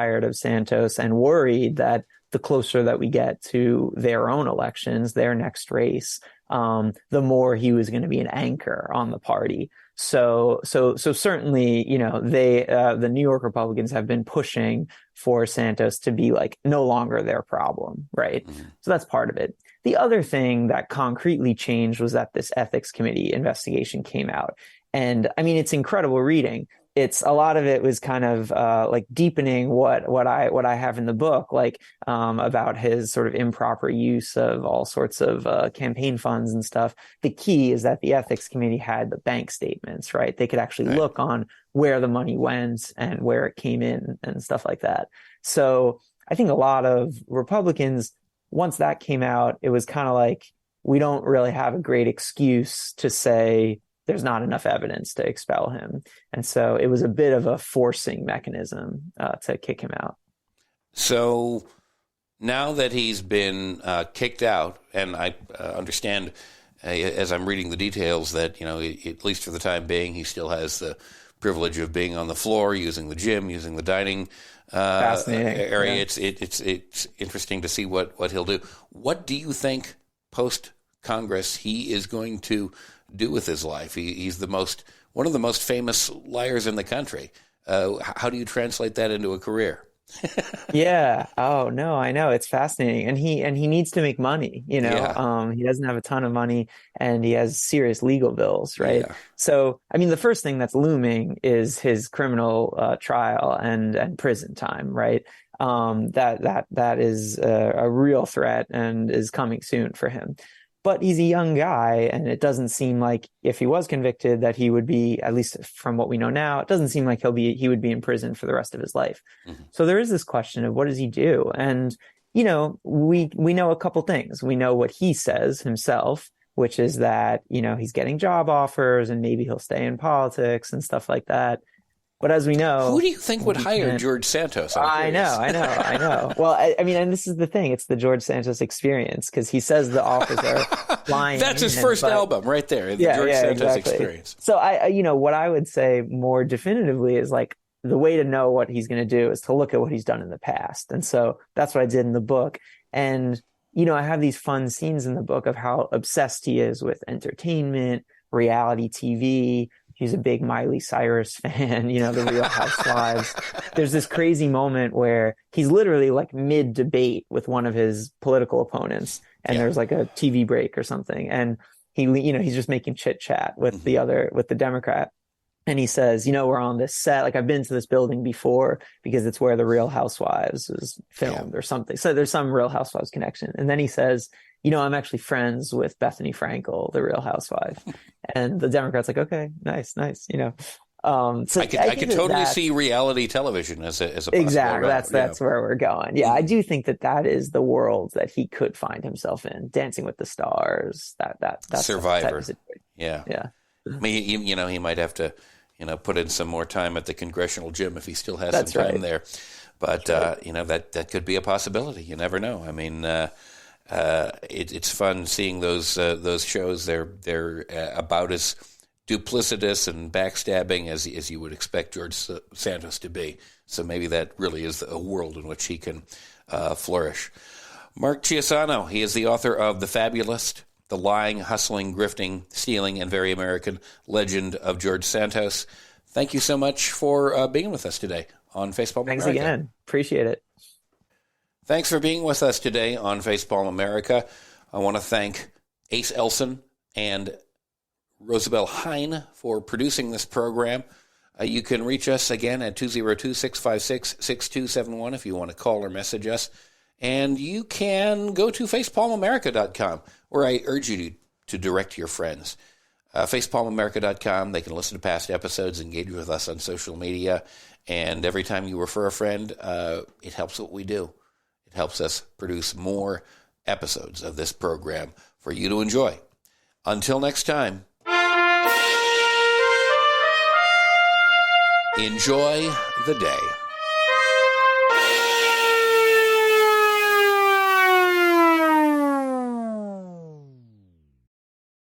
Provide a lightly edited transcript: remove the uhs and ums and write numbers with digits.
tired of Santos and worried that the closer that we get to their own elections, their next race, the more he was going to be an anchor on the party. So certainly, the New York Republicans have been pushing for Santos to be like no longer their problem, right? Mm-hmm. So that's part of it. The other thing that concretely changed was that this ethics committee investigation came out. And I mean, it's incredible reading. It's a lot of it was kind of like deepening what I have in the book, like about his sort of improper use of all sorts of campaign funds and stuff. The key is that the ethics committee had the bank statements, right? They could actually look on where the money went and where it came in and stuff like that. So I think a lot of Republicans, once that came out, it was kind of like, we don't really have a great excuse to say there's not enough evidence to expel him. And so it was a bit of a forcing mechanism to kick him out. So now that he's been kicked out, and I understand as I'm reading the details that, at least for the time being, he still has the privilege of being on the floor, using the gym, using the dining area. Yeah. It's interesting to see what he'll do. What do you think post-Congress he is going to do with his life? He's one of the most famous liars in the country. How do you translate that into a career? Yeah. Oh no, I know. It's fascinating. And he needs to make money, He doesn't have a ton of money and he has serious legal bills, right? Yeah. So, I mean, the first thing that's looming is his criminal trial and prison time, right? That is a real threat and is coming soon for him. But he's a young guy, and it doesn't seem like if he was convicted that he would be, at least from what we know now, it doesn't seem like he would be in prison for the rest of his life. Mm-hmm. So there is this question of what does he do? And, we know a couple things. We know what he says himself, which is that, he's getting job offers and maybe he'll stay in politics and stuff like that. But as we know, who do you think would hire George Santos? I know. Well, I mean, and this is the thing. It's the George Santos experience because he says the offers are flying. That's his first album right there, the George Santos experience. So what I would say more definitively is like the way to know what he's going to do is to look at what he's done in the past. And so that's what I did in the book. And, I have these fun scenes in the book of how obsessed he is with entertainment, reality TV. He's a big Miley Cyrus fan, the Real Housewives. There's this crazy moment where he's literally like mid-debate with one of his political opponents, and there's like a TV break or something, and he's just making chit chat with with the Democrat, and he says, we're on this set. Like I've been to this building before because it's where the Real Housewives was filmed or something. So there's some Real Housewives connection, and then he says, I'm actually friends with Bethany Frankel, the Real Housewife. And the Democrat's like, okay, nice. So I could totally see reality television as a exactly. That's where we're going. Yeah, I do think that is the world that he could find himself in. Dancing with the Stars. That's Survivor. Yeah. I mean, he might have to, put in some more time at the congressional gym if he still has some time there. But that could be a possibility. You never know. I mean. It's fun seeing those shows. They're about as duplicitous and backstabbing as you would expect George Santos to be. So maybe that really is a world in which he can flourish. Mark Chiusano, he is the author of The Fabulist, The Lying, Hustling, Grifting, Stealing, and Very American Legend of George Santos. Thank you so much for being with us today on Facepalm America. Thanks again. Appreciate it. Thanks for being with us today on Facepalm America. I want to thank Ace Elson and Rosabelle Hine for producing this program. You can reach us again at 202-656-6271 if you want to call or message us. And you can go to facepalmamerica.com, where I urge you to direct your friends. Facepalmamerica.com, they can listen to past episodes, engage with us on social media, and every time you refer a friend, it helps what we do. It helps us produce more episodes of this program for you to enjoy. Until next time, enjoy the day.